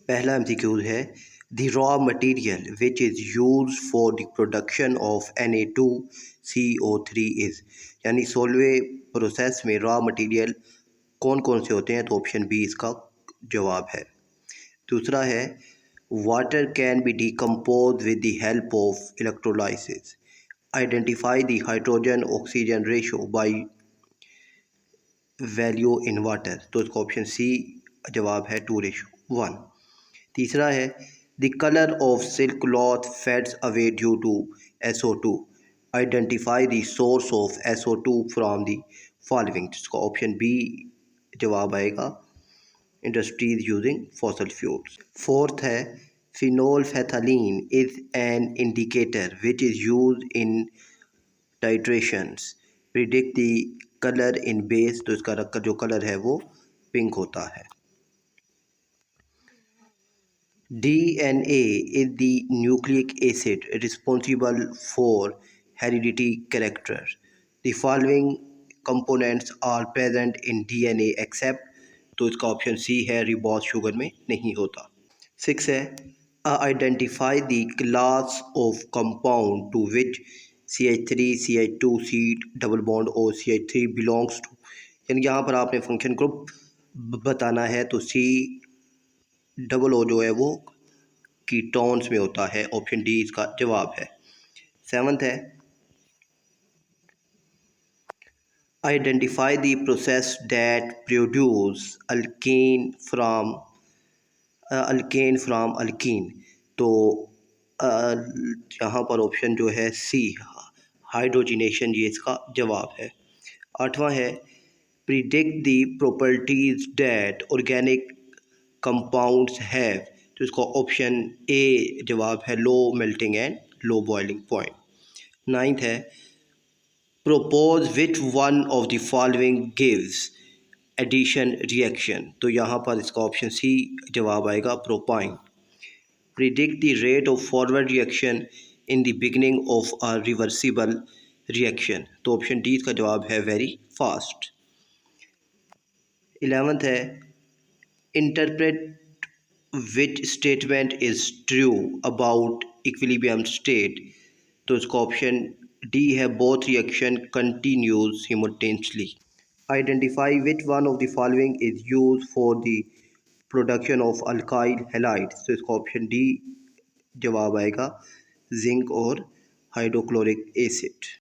पहला एमसीक्यू है the raw material which is use for the production of Na2CO3 is, यानी 16वें process में raw material कौन कौन से होते हैं, तो ऑप्शन बी इसका जवाब है। दूसरा है water can be decompose with the help of electrolysis, identify the hydrogen oxygen ratio by value in water, तो इसका ऑप्शन सी जवाब है 2:1। तीसरा है the colour of silk cloth fades away due to SO2, identify the source of SO2 from the following, जिसका option B जवाब आएगा industries using fossil fuels. Fourth है phenolphthalein is an indicator which is use in titrations, predict the colour in base, तो इसका जो colour है वो pink होता है। DNA is the nucleic acid responsible for hereditary character. The following components are present in DNA except, तो इसका option सी है रिबॉस शुगर में नहीं होता। 6 है identify the class of compound to which CH3, CH2, C double bond or CH3 belongs to, यानी यहाँ पर आपने फंक्शन ग्रुप बताना है, तो C डबल ओ जो है वो कीटोन्स में होता है, ऑप्शन डी इसका जवाब है। 7th है identify the process that produce alkane from alkyne, तो यहाँ पर ऑप्शन जो है सी हाइड्रोजिनेशन, ये इसका जवाब है। 8वां है predict the properties that organic compounds have, तो इसका ऑप्शन ए जवाब है low melting and low boiling point. 9th है propose which one of the following gives addition reaction, तो यहाँ पर इसका ऑप्शन सी जवाब आएगा propyne. Predict the rate of forward reaction in the beginning of a reversible reaction, तो option D इसका जवाब है वेरी फास्ट। 11th है interpret which statement is true about equilibrium state, तो इसका ऑप्शन डी है both reaction continues simultaneously. Identify which one of the following is use for the production of alkyl halides, तो इसका option D जवाब आएगा zinc और hydrochloric acid.